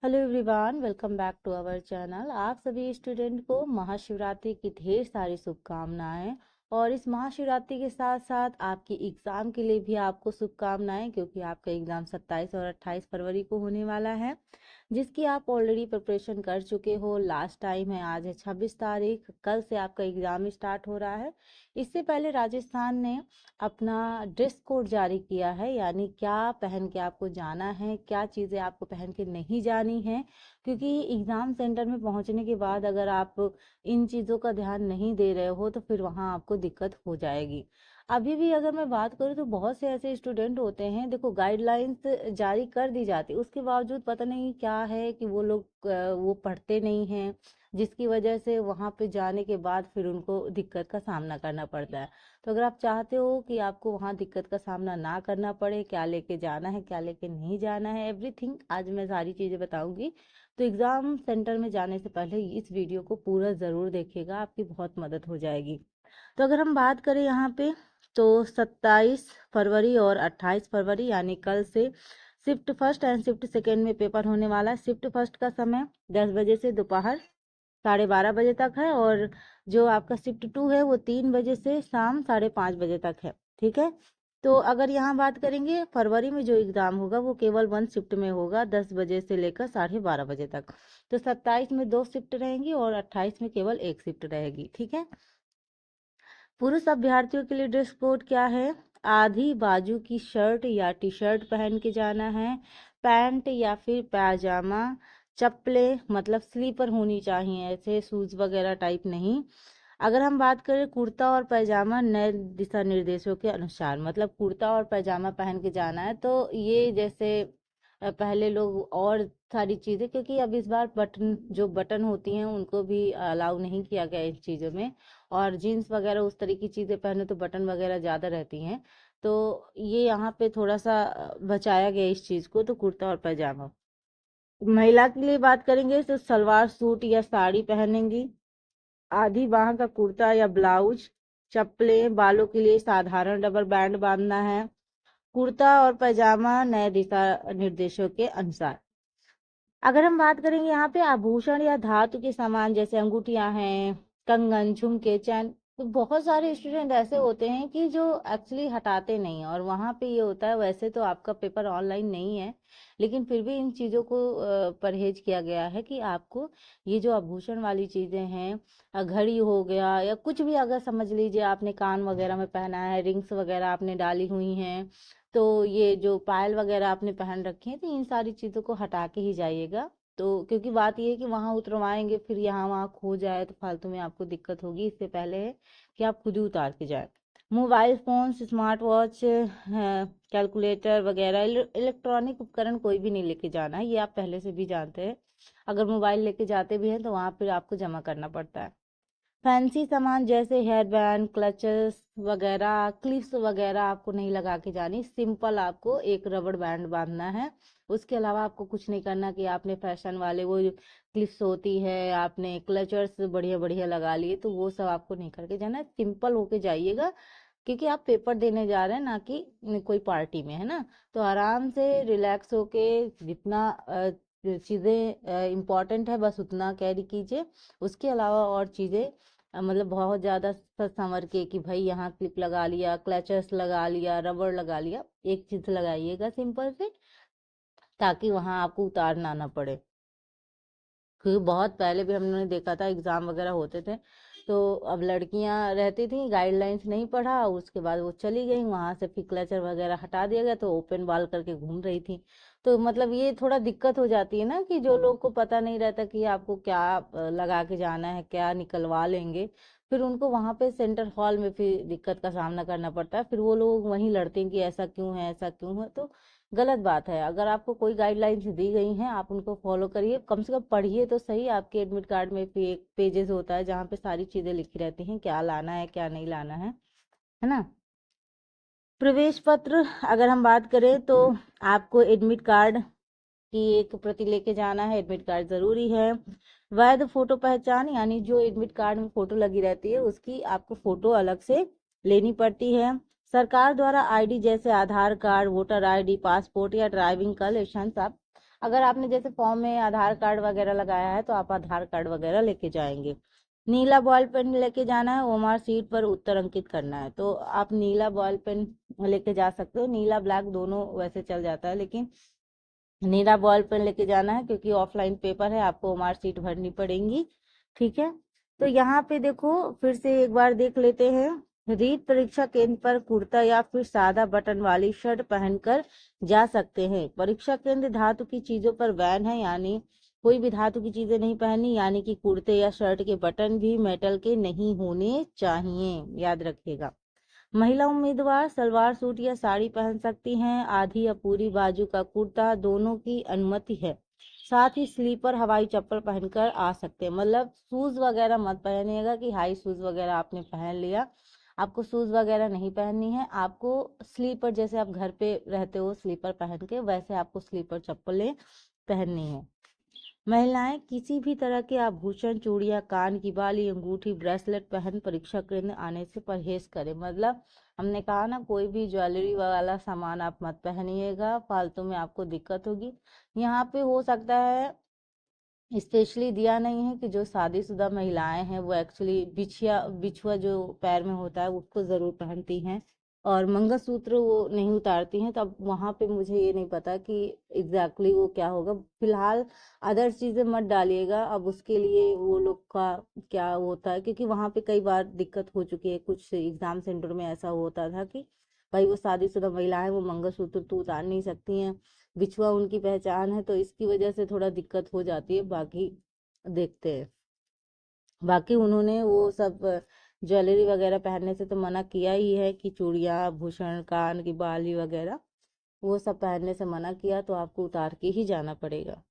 Hello everyone, welcome back to our channel. आप सभी student को महाशिवरात्रि की ढेर सारी शुभकामनाएं। और इस महाशिवरात्रि के साथ साथ आपकी एग्ज़ाम के लिए भी आपको शुभकामनाएं, क्योंकि आपका एग्ज़ाम 27 और 28 फरवरी को होने वाला है, जिसकी आप ऑलरेडी प्रिपरेशन कर चुके हो। लास्ट टाइम है, आज है 26 तारीख, कल से आपका एग्ज़ाम स्टार्ट हो रहा है। इससे पहले राजस्थान ने अपना ड्रेस कोड जारी किया है, यानी क्या पहन के आपको जाना है, क्या चीज़ें आपको पहन के नहीं जानी है, क्योंकि एग्ज़ाम सेंटर में पहुंचने के बाद अगर आप इन चीज़ों का ध्यान नहीं दे रहे हो तो फिर वहां आपको दिक्कत हो जाएगी। अभी भी अगर मैं बात करूँ तो बहुत से ऐसे स्टूडेंट होते हैं, देखो गाइडलाइंस जारी कर दी जाती है, उसके बावजूद पता नहीं क्या है कि वो लोग वो पढ़ते नहीं हैं, जिसकी वजह से वहां पे जाने के बाद फिर उनको दिक्कत का सामना करना पड़ता है। तो अगर आप चाहते हो कि आपको वहाँ दिक्कत का सामना ना करना पड़े, क्या लेके जाना है क्या लेके नहीं जाना है, एवरीथिंग आज मैं सारी चीज़ें बताऊंगी। तो एग्ज़ाम सेंटर में जाने से पहले इस वीडियो को पूरा ज़रूर देखिएगा, आपकी बहुत मदद हो जाएगी। तो अगर हम बात करें यहाँ पे, तो 27 फरवरी और 28 फरवरी यानी कल से shift first and shift second में पेपर होने वाला है। शिफ्ट फर्स्ट का समय 10 बजे से दोपहर 12:30 बजे तक है, और जो आपका शिफ्ट 2 है वो 3 बजे से शाम 5:30 बजे तक है। ठीक है। तो अगर यहाँ बात करेंगे फरवरी में जो एग्ज़ाम होगा वो केवल 1 शिफ्ट में होगा, 10 बजे से लेकर 12:30 बजे तक। तो 27 में 2 शिफ्ट रहेंगी और 28 में केवल 1 शिफ्ट रहेगी। ठीक है। पुरुष अभ्यर्थियों के लिए ड्रेस कोड क्या है? आधी बाजू की शर्ट या टी शर्ट पहन के जाना है, पैंट या फिर पैजामा, चप्पलें मतलब स्लीपर होनी चाहिए, ऐसे शूज वगैरह टाइप नहीं। अगर हम बात करें कुर्ता और पैजामा नए दिशा निर्देशों के अनुसार, मतलब कुर्ता और पैजामा पहन के जाना है, तो ये जैसे पहले लोग और सारी चीज़ें, क्योंकि अब इस बार बटन जो बटन होती हैं उनको भी अलाउ नहीं किया गया इन चीज़ों में, और जीन्स वगैरह उस तरह की चीज़ें पहने तो बटन वगैरह ज़्यादा रहती हैं, तो ये यहाँ पे थोड़ा सा बचाया गया इस चीज़ को, तो कुर्ता और पैजामा। महिला के लिए बात करेंगे तो सलवार सूट या साड़ी पहनेंगी, आधी बाह का कुर्ता या ब्लाउज, चप्पलें, बालों के लिए साधारण रबर बैंड बांधना है, कुर्ता और पैजामा नए दिशा निर्देशों के अनुसार। अगर हम बात करेंगे यहाँ पे आभूषण या धातु के सामान, जैसे अंगूठियां हैं, कंगन, झुमके, चैन, तो बहुत सारे स्टूडेंट ऐसे होते हैं कि जो एक्चुअली हटाते नहीं हैं, और वहाँ पे ये होता है, वैसे तो आपका पेपर ऑनलाइन नहीं है लेकिन फिर भी इन चीज़ों को परहेज किया गया है कि आपको ये जो आभूषण वाली चीज़ें हैं, घड़ी हो गया या कुछ भी, अगर समझ लीजिए आपने कान वगैरह में पहना है, रिंग्स वगैरह आपने डाली हुई हैं, तो ये जो पायल वगैरह आपने पहन रखी है, तो इन सारी चीज़ों को हटा के ही जाइएगा। तो क्योंकि बात ये है कि वहाँ उतरवाएंगे फिर यहाँ वहाँ खो जाए तो फालतू में आपको दिक्कत होगी, इससे पहले है कि आप खुद ही उतार के जाए। Mobile phone, smart watch, calculator वगैरह इलेक्ट्रॉनिक उपकरण कोई भी नहीं लेके जाना है, ये आप पहले से भी जानते हैं। अगर मोबाइल लेके जाते भी हैं तो वहाँ पर आपको जमा करना पड़ता है। फैंसी सामान जैसे हेयर बैंड, क्लचेस वगैरह, क्लिप्स वगैरह आपको नहीं लगा के जानी, सिंपल आपको एक रबड़ बैंड बांधना है। उसके अलावा आपको कुछ नहीं करना कि आपने फैशन वाले वो जो क्लिप्स होती है, आपने क्लचर्स बढ़िया बढ़िया लगा लिए, तो वो सब आपको नहीं करके जाना है, सिंपल होके जाइएगा, क्योंकि आप पेपर देने जा रहे हैं ना कि कोई पार्टी में, है ना। तो आराम से रिलैक्स होके जितना चीज़ें इम्पोर्टेंट है बस उतना कैरी कीजिए। उसके अलावा और चीज़ें मतलब बहुत ज़्यादा सच संवर के कि भाई यहाँ क्लिप लगा लिया, क्लचर्स लगा लिया, रबड़ लगा लिया, एक चीज़ लगाइएगा सिंपल से, ताकि वहाँ आपको उतारना ना पड़े। क्योंकि बहुत पहले भी हमने देखा था एग्ज़ाम वगैरह होते थे, तो अब लड़कियां रहती थी, गाइडलाइंस नहीं पढ़ा, उसके बाद वो चली गई वहां से, फिर क्लचर वगैरह हटा दिया गया तो ओपन बाल करके घूम रही थी। तो मतलब ये थोड़ा दिक्कत हो जाती है ना, कि जो लोग को पता नहीं रहता कि आपको क्या लगा के जाना है, क्या निकलवा लेंगे, फिर उनको वहां पे सेंटर हॉल में फिर दिक्कत का सामना करना पड़ता है, फिर वो लोग वहीं लड़ते हैं कि ऐसा क्यों है ऐसा क्यों है। तो गलत बात है। अगर आपको कोई गाइडलाइंस दी गई हैं आप उनको फॉलो करिए, कम से कम पढ़िए तो सही। आपके एडमिट कार्ड में भी एक पेजेस होता है जहाँ पे सारी चीज़ें लिखी रहती हैं, क्या लाना है क्या नहीं लाना है ना। प्रवेश पत्र, अगर हम बात करें तो आपको एडमिट कार्ड की एक प्रति लेके जाना है, एडमिट कार्ड ज़रूरी है। वैध फोटो पहचान, यानी जो एडमिट कार्ड में फोटो लगी रहती है उसकी आपको फोटो अलग से लेनी पड़ती है। सरकार द्वारा आईडी जैसे आधार कार्ड, वोटर आईडी, पासपोर्ट या ड्राइविंग का लाइसेंस आप अगर आपने जैसे फॉर्म में आधार कार्ड वगैरह लगाया है तो आप आधार कार्ड वगैरह लेके जाएंगे। नीला बॉल पेन लेके जाना है, ओएमआर शीट पर उत्तर अंकित करना है, तो आप नीला बॉल पेन लेके जा सकते हो। नीला ब्लैक दोनों वैसे चल जाता है, लेकिन नीला बॉल पेन लेके जाना है क्योंकि ऑफलाइन पेपर है, आपको मार्कशीट भरनी पड़ेगी। ठीक है, तो यहाँ पे देखो फिर से एक बार देख लेते हैं। रीट परीक्षा केंद्र पर कुर्ता या फिर सादा बटन वाली शर्ट पहनकर जा सकते हैं। परीक्षा केंद्र धातु की चीजों पर बैन है, यानी कोई भी धातु की चीजें नहीं पहननी, यानी कि कुर्ते या शर्ट के बटन भी मेटल के नहीं होने चाहिए, याद रखिएगा। महिला उम्मीदवार सलवार सूट या साड़ी पहन सकती हैं। आधी या पूरी बाजू का कुर्ता दोनों की अनुमति है। साथ ही स्लीपर हवाई चप्पल पहनकर आ सकते हैं, मतलब शूज वगैरह मत पहनिएगा कि हाई शूज वगैरह आपने पहन लिया। आपको शूज वगैरह नहीं पहननी है, आपको स्लीपर जैसे आप घर पे रहते हो स्लीपर पहन के, वैसे आपको स्लीपर चप्पलें पहननी है। महिलाएं किसी भी तरह के आभूषण, चूड़ियां, कान की बाली, अंगूठी, ब्रेसलेट पहन परीक्षा केंद्र आने से परहेज करें। मतलब हमने कहा ना, कोई भी ज्वेलरी वाला सामान आप मत पहनिएगा, फालतू में आपको दिक्कत होगी। यहाँ पे हो सकता है स्पेशली दिया नहीं है कि जो शादीशुदा महिलाएं हैं वो एक्चुअली बिछिया बिछुआ जो पैर में होता है उसको जरूर पहनती हैं, और मंगलसूत्र वो नहीं उतारती हैं। तो अब वहां पे मुझे ये नहीं पता कि एग्जैक्टली वो क्या होगा। फिलहाल अदर चीजें मत डालिएगा, अब उसके लिए वो लोग का क्या होता है, क्योंकि वहां पे कई बार दिक्कत हो चुकी है। कुछ एग्जाम सेंटर में ऐसा होता था कि भाई वो शादीशुदा महिलाएं वो मंगलसूत्र तो उतार नहीं सकती हैं, बिछुआ उनकी पहचान है, तो इसकी वजह से थोड़ा दिक्कत हो जाती है। बाकी देखते हैं। बाकी उन्होंने वो सब ज्वेलरी वगैरह पहनने से तो मना किया ही है कि चूड़ियां, आभूषण, कान की बाली वगैरह वो सब पहनने से मना किया, तो आपको उतार के ही जाना पड़ेगा।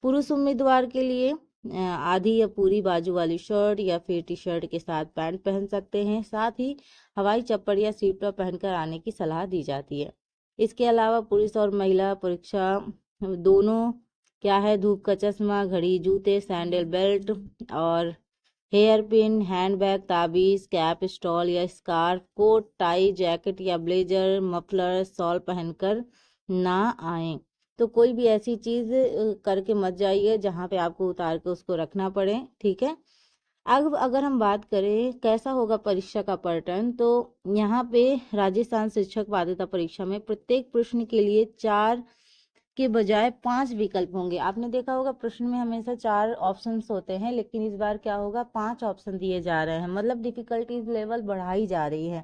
पुरुष उम्मीदवार के लिए आधी या पूरी बाजू वाली शर्ट या फिर टी शर्ट के साथ पैंट पहन सकते हैं। साथ ही हवाई चप्पल या स्लीपर पहनकर आने की सलाह दी जाती है। इसके अलावा पुरुष और महिला परीक्षा दोनों क्या है, धूप का चश्मा, घड़ी, जूते, सैंडल, बेल्ट और हेयर पिन, हैंडबैग, ताबीज, कैप, स्टॉल या स्कार्फ, कोट, टाई, जैकेट या ब्लेजर, मफलर, शॉल पहनकर ना आए। तो कोई भी ऐसी चीज करके मत जाइए जहाँ पे आपको उतार के उसको रखना पड़े। ठीक है, अब अगर हम बात करें कैसा होगा परीक्षा का पैटर्न, तो यहाँ पे राजस्थान शिक्षक पात्रता परीक्षा में प्रत्येक प्रश्न के लिए 4 के बजाय 5 विकल्प होंगे। आपने देखा होगा प्रश्न में हमेशा 4 ऑप्शंस होते हैं, लेकिन इस बार क्या होगा, 5 ऑप्शन दिए जा रहे हैं, मतलब डिफिकल्टीज लेवल बढ़ाई जा रही है।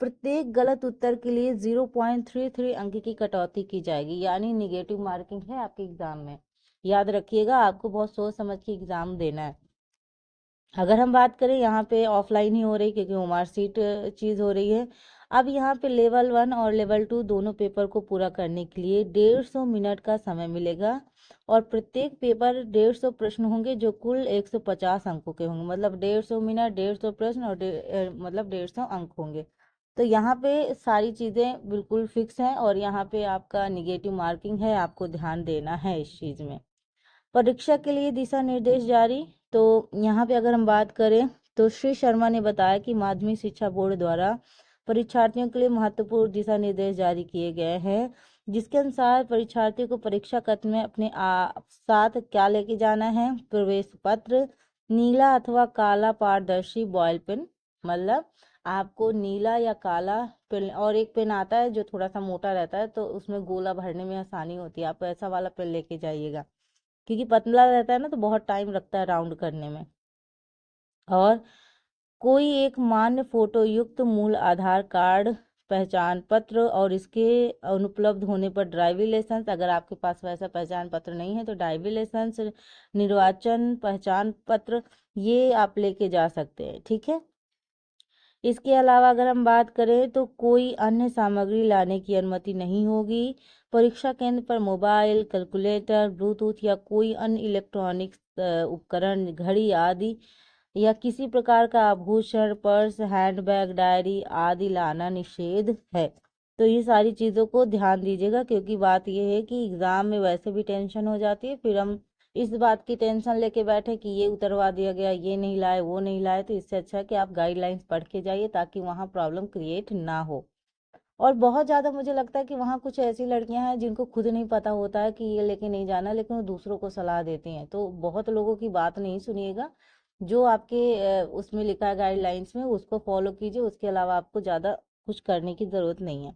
प्रत्येक गलत उत्तर के लिए 0.33 अंक की कटौती की जाएगी, यानी निगेटिव मार्किंग है आपके एग्जाम में। याद रखिएगा, आपको बहुत सोच समझ के एग्जाम देना है। अगर हम बात करें, यहाँ पे ऑफलाइन ही हो रही क्योंकि मार्कशीट चीज हो रही है। अब यहाँ पे लेवल 1 और लेवल 2 दोनों पेपर को पूरा करने के लिए 150 मिनट का समय मिलेगा, और प्रत्येक पेपर 150 प्रश्न होंगे जो कुल 150 अंकों के होंगे। मतलब 150 मिनट, 150 प्रश्न और मतलब 150 अंक होंगे। तो यहाँ पे सारी चीजें बिल्कुल फिक्स हैं, और यहाँ पे आपका निगेटिव मार्किंग है, आपको ध्यान देना है इस चीज में। परीक्षा के लिए दिशा निर्देश जारी। तो यहाँ पे अगर हम बात करें तो श्री शर्मा ने बताया कि माध्यमिक शिक्षा बोर्ड द्वारा परीक्षार्थियों के लिए महत्वपूर्ण दिशा निर्देश जारी किए गए हैं, जिसके अनुसार परीक्षार्थियों को परीक्षा कक्ष में अपने साथ क्या लेके जाना है, प्रवेश पत्र, नीला अथवा काला पारदर्शी बॉयल पेन, मतलब आपको नीला या काला पेन, और एक पेन आता है जो थोड़ा सा मोटा रहता है तो उसमें गोला भरने में आसानी होती है, आप ऐसा वाला पेन लेके जाइएगा, क्योंकि पतला रहता है ना तो बहुत टाइम लगता है राउंड करने में। और कोई एक मान्य फोटो युक्त मूल आधार कार्ड, पहचान पत्र, और इसके अनुपलब्ध होने पर ड्राइविंग लाइसेंस, अगर आपके पास वैसा पहचान पत्र नहीं है तो ड्राइविंग लाइसेंस, निर्वाचन पहचान पत्र, ये आप लेके जा सकते हैं। ठीक है, इसके अलावा अगर हम बात करें तो कोई अन्य सामग्री लाने की अनुमति नहीं होगी। परीक्षा केंद्र पर मोबाइल, कैलकुलेटर, ब्लूटूथ या कोई अन्य इलेक्ट्रॉनिक उपकरण, घड़ी आदि या किसी प्रकार का आभूषण, पर्स, हैंडबैग, डायरी आदि लाना निषेध है। तो ये सारी चीज़ों को ध्यान दीजिएगा, क्योंकि बात यह है कि एग्जाम में वैसे भी टेंशन हो जाती है, फिर हम इस बात की टेंशन लेके बैठे कि ये उतरवा दिया गया, ये नहीं लाए, वो नहीं लाए। तो इससे अच्छा है कि आप गाइडलाइंस पढ़ के जाइए ताकि वहाँ प्रॉब्लम क्रिएट ना हो। और बहुत ज़्यादा मुझे लगता है कि वहाँ कुछ ऐसी लड़कियां हैं जिनको खुद नहीं पता होता है कि ये लेके नहीं जाना, लेकिन वो दूसरों को सलाह देती हैं। तो बहुत लोगों की बात नहीं सुनिएगा, जो आपके उसमें लिखा है गाइडलाइंस में उसको फॉलो कीजिए, उसके अलावा आपको ज़्यादा कुछ करने की ज़रूरत नहीं है।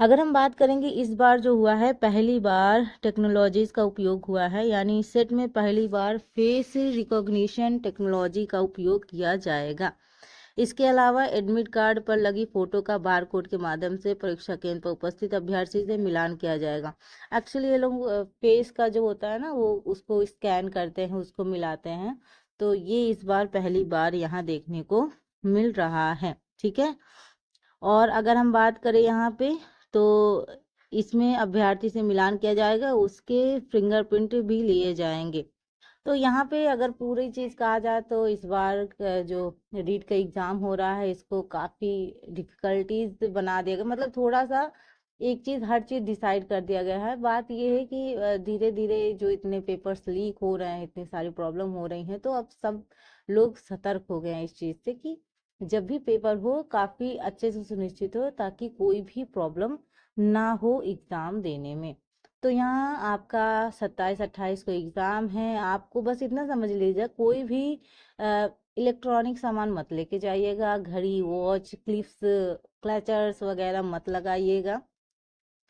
अगर हम बात करेंगे इस बार जो हुआ है, पहली बार टेक्नोलॉजीज का उपयोग हुआ है, यानी सेट में पहली बार फेस रिकॉग्निशन टेक्नोलॉजी का उपयोग किया जाएगा। इसके अलावा एडमिट कार्ड पर लगी फोटो का बारकोड के माध्यम से परीक्षा केंद्र पर उपस्थित अभ्यर्थी से मिलान किया जाएगा। एक्चुअली ये लोग फेस का जो होता है ना, वो उसको स्कैन करते हैं, उसको मिलाते हैं। तो ये इस बार पहली बार यहाँ देखने को मिल रहा है। ठीक है। और अगर हम बात करें यहाँ पे, तो इसमें अभ्यर्थी से मिलान किया जाएगा, उसके फिंगरप्रिंट भी लिए जाएंगे। तो यहाँ पे अगर पूरी चीज़ कहा जाए तो इस बार जो रीट का एग्ज़ाम हो रहा है, इसको काफ़ी डिफ़िकल्टीज बना दिया गया। मतलब थोड़ा सा एक चीज़, हर चीज़ डिसाइड कर दिया गया है। बात ये है कि धीरे धीरे जो इतने पेपर्स लीक हो रहे हैं, इतनी सारी प्रॉब्लम हो रही हैं, तो अब सब लोग सतर्क हो गए हैं इस चीज़ से कि जब भी पेपर हो काफ़ी अच्छे से सुनिश्चित हो, ताकि कोई भी प्रॉब्लम ना हो एग्ज़ाम देने में। तो यहाँ आपका 27-28 को एग्ज़ाम है। आपको बस इतना समझ लीजिए, कोई भी इलेक्ट्रॉनिक सामान मत लेके जाइएगा, घड़ी, वॉच, क्लिप्स, क्लचर्स वगैरह मत लगाइएगा।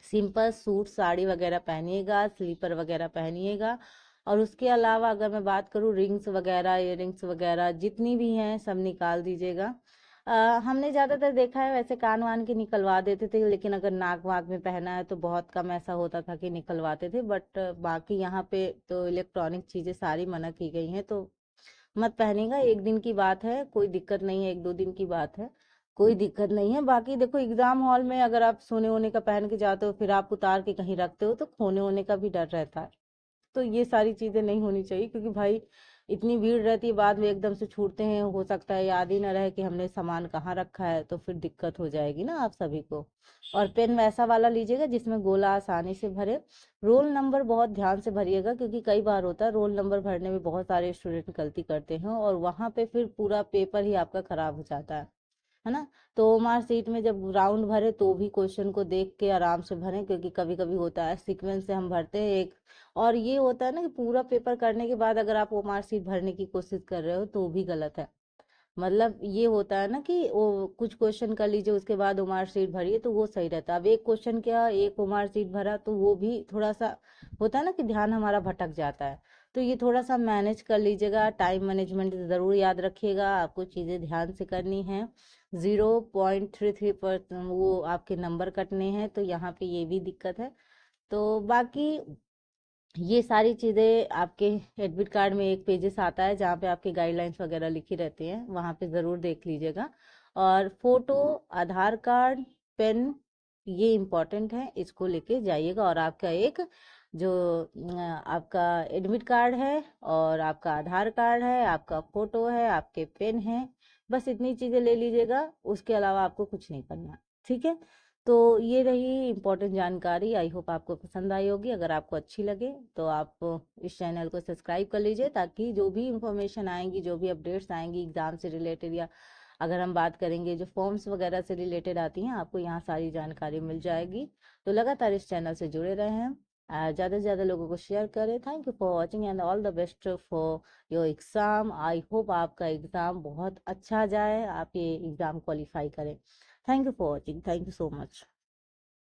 सिंपल सूट साड़ी वगैरह पहनिएगा, स्लीपर वगैरह पहनिएगा। और उसके अलावा अगर मैं बात करूँ, रिंग्स वगैरह, इयररिंग्स वगैरह जितनी भी हैं सब निकाल दीजिएगा। हमने ज़्यादातर देखा है वैसे कान वान के निकलवा देते थे, लेकिन अगर नाक वाक में पहना है तो बहुत कम ऐसा होता था कि निकलवाते थे। बट बाकी यहाँ पे तो इलेक्ट्रॉनिक चीज़ें सारी मना की गई हैं, तो मत पहनेगा। एक दिन की बात है, कोई दिक्कत नहीं है, 1-2 दिन की बात है, कोई दिक्कत नहीं है। बाकी देखो, एग्जाम हॉल में अगर आप सोने वोने का पहन के जाते हो, फिर आप उतार के कहीं रखते हो, तो खोने वोने का भी डर रहता है। तो ये सारी चीजें नहीं होनी चाहिए, क्योंकि भाई इतनी भीड़ रहती है, बाद में एकदम से छूटते हैं, हो सकता है याद ही ना रहे कि हमने सामान कहाँ रखा है, तो फिर दिक्कत हो जाएगी ना आप सभी को। और पेन वैसा वाला लीजिएगा जिसमें गोला आसानी से भरे। रोल नंबर बहुत ध्यान से भरिएगा, क्योंकि कई बार होता है रोल नंबर भरने में बहुत सारे स्टूडेंट गलती करते हैं, और वहां पे फिर पूरा पेपर ही आपका खराब हो जाता है ना। तो मार्कशीट में जब राउंड भरे तो भी क्वेश्चन को देख के आराम से भरें, क्योंकि कभी कभी होता है सीक्वेंस से हम भरते हैं एक, और ये होता है ना कि पूरा पेपर करने के बाद अगर आप वो मार्कशीट भरने की कोशिश कर रहे हो तो भी गलत है। मतलब ये होता है ना कि वो कुछ क्वेश्चन कर लीजिए, उसके बाद वो मार्कशीट भरिए, तो वो सही रहता है। अब एक क्वेश्चन क्या, एक वो मार्कशीट भरा, तो वो भी थोड़ा सा होता है ना कि ध्यान हमारा भटक जाता है। तो ये थोड़ा सा मैनेज कर लीजिएगा, टाइम मैनेजमेंट ज़रूर याद रखिएगा, आपको चीज़ें ध्यान से करनी है। 0.33 पर वो आपके नंबर कटने हैं, तो यहाँ पे ये भी दिक्कत है। तो बाकी ये सारी चीज़ें आपके एडमिट कार्ड में एक पेजेस आता है, जहाँ पे आपके गाइडलाइंस वगैरह लिखी रहती हैं, वहाँ पे ज़रूर देख लीजिएगा। और फोटो, आधार कार्ड, पेन, ये इम्पोर्टेंट है, इसको लेके जाइएगा। और आपका एक जो आपका एडमिट कार्ड है, और आपका आधार कार्ड है, आपका फोटो है, आपके पेन है, बस इतनी चीज़ें ले लीजिएगा, उसके अलावा आपको कुछ नहीं करना। ठीक है। तो ये रही इम्पोर्टेंट जानकारी। आई होप आपको पसंद आई होगी। अगर आपको अच्छी लगे तो आप इस चैनल को सब्सक्राइब कर लीजिए, ताकि जो भी इंफॉर्मेशन आएंगी, जो भी अपडेट्स आएंगी एग्ज़ाम से रिलेटेड, या अगर हम बात करेंगे जो फॉर्म्स वगैरह से रिलेटेड आती हैं, आपको यहाँ सारी जानकारी मिल जाएगी। तो लगातार इस चैनल से जुड़े रहें हैं, ज़्यादा से ज़्यादा लोगों को शेयर करें। Thank you for watching and all the best for your exam. I hope आपका एग्ज़ाम बहुत अच्छा जाए, आप ये एग्ज़ाम क्वालिफाई करें। Thank you for watching, thank you so much.